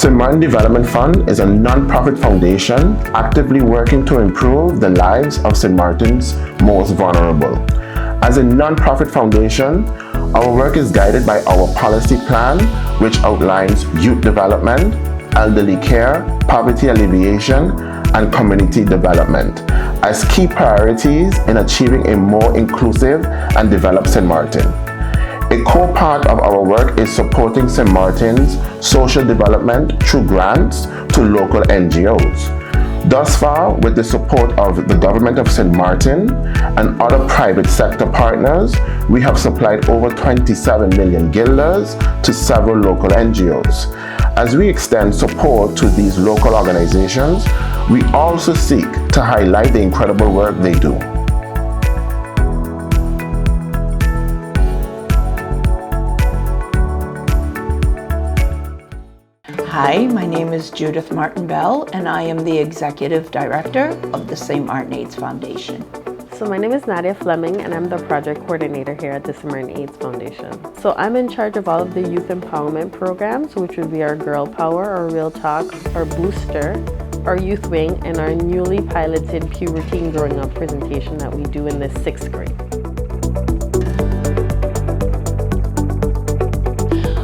Sint Maarten Development Fund is a non-profit foundation actively working to improve the lives of Sint Maarten's most vulnerable. As a non-profit foundation, our work is guided by our policy plan, which outlines youth development, elderly care, poverty alleviation, and community development as key priorities in achieving a more inclusive and developed Sint Maarten. A core part of our work is supporting Sint Maarten's social development through grants to local NGOs. Thus far, with the support of the government of Sint Maarten and other private sector partners, we have supplied over 27 million 𝐂𝐢𝐿 to several local NGOs. As we extend support to these local organizations, we also seek to highlight the incredible work they do. Hi, my name is Judith Bell, and I am the Executive Director of the Sint Maarten AIDS Foundation. So my name is Nadia Fleming, and I'm the Project Coordinator here at the Sint Maarten AIDS Foundation. So I'm in charge of all of the youth empowerment programs, which would be our Girl Power, our Real Talk, our Booster, our Youth Wing, and our newly piloted Puberty and Growing Up presentation that we do in the 6th grade.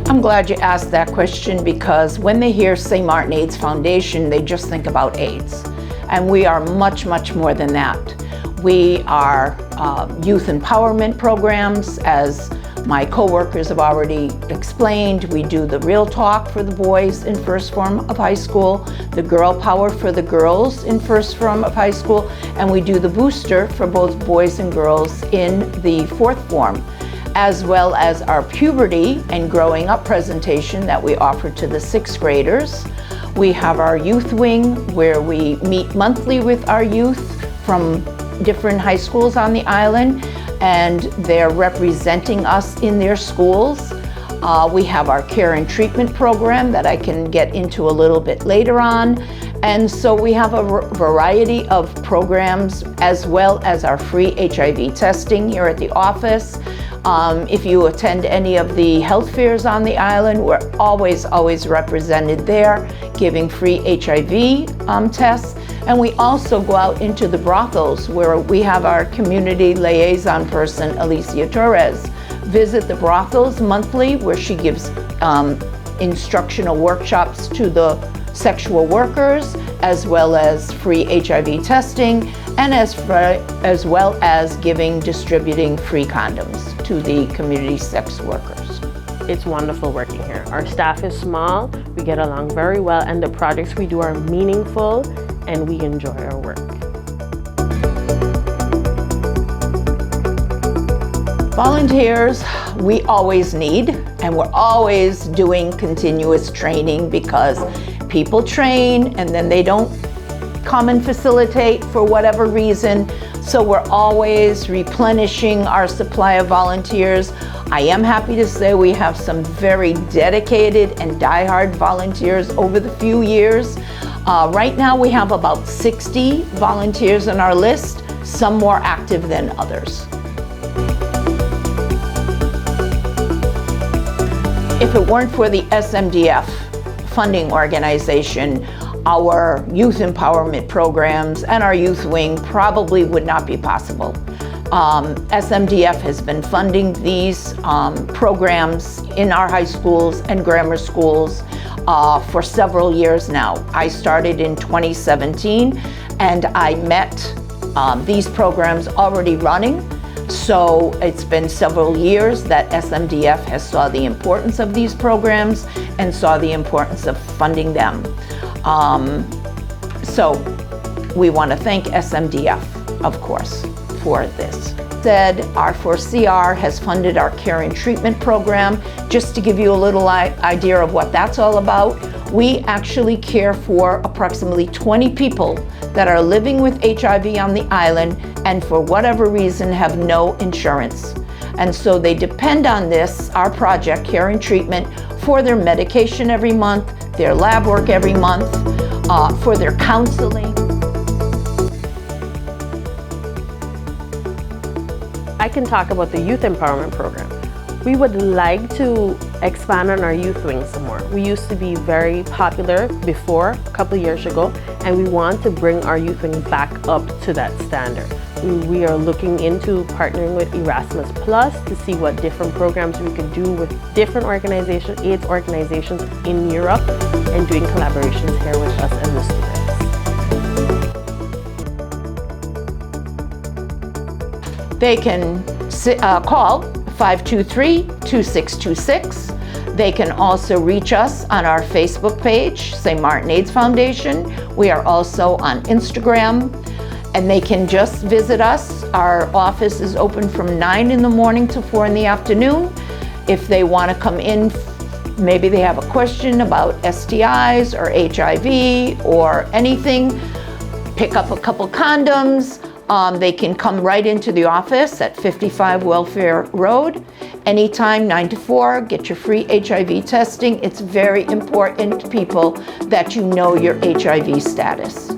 I'm glad you asked that question because when they hear Sint Maarten AIDS Foundation, they just think about AIDS. And we are much, much more than that. We are youth empowerment programs, as my co-workers have already explained. We do the Real Talk for the boys in first form of high school, the Girl Power for the girls in first form of high school, and we do the Booster for both boys and girls in the 4th form, as well as our Puberty and Growing Up presentation that we offer to the 6th graders. We have our Youth Wing, where we meet monthly with our youth from different high schools on the island, and they're representing us in their schools. We have our care and treatment program that I can get into a little bit later on. And so we have a variety of programs, as well as our free HIV testing here at the office. If you attend any of the health fairs on the island, we're always represented there, giving free HIV tests. And we also go out into the brothels, where we have our community liaison person, 𝐒𝐈𝐃𝐅, visit the brothels monthly, where she gives instructional workshops to the sexual workers, as well as free HIV testing, and as well as distributing free condoms to the community sex workers. It's wonderful working here. Our staff is small, we get along very well, and the projects we do are meaningful, and we enjoy our work. Volunteers, we always need, and we're always doing continuous training because people train and then they don't come and facilitate for whatever reason. So we're always replenishing our supply of volunteers. I am happy to say we have some very dedicated and diehard volunteers over the few years. Right now we have about 60 volunteers on our list, some more active than others. If it weren't for the SMDF funding organization, our youth empowerment programs and our youth wing probably would not be possible. SMDF has been funding these programs in our high schools and grammar schools for several years now. I started in 2017 and I met these programs already running. So it's been several years that SMDF has saw the importance of these programs and saw the importance of funding them. So we want to thank SMDF, of course, for this. R4CR has funded our care and treatment program. Just to give you a little idea of what that's all about, we actually care for approximately 20 people that are living with HIV on the island and for whatever reason have no insurance. And so they depend on this, our project, Care and Treatment, for their medication every month, their lab work every month, for their counseling. I can talk about the youth empowerment program. We would like to expand on our youth wing some more. We used to be very popular before, a couple of years ago, and we want to bring our youth wing back up to that standard. We are looking into partnering with Erasmus Plus to see what different programs we could do with different organizations, AIDS organizations in Europe, and doing collaborations here with us and the students. They can call 523-2626. They can also reach us on our Facebook page, St. Maarten AIDS Foundation. We are also on Instagram, and they can just visit us. Our office is open from 9 in the morning to 4 in the afternoon. If they want to come in, maybe they have a question about STIs or HIV or anything, pick up a couple condoms. They can come right into the office at 55 Welfare Road, anytime 9 to 4, get your free HIV testing. It's very important, people, that you know your HIV status.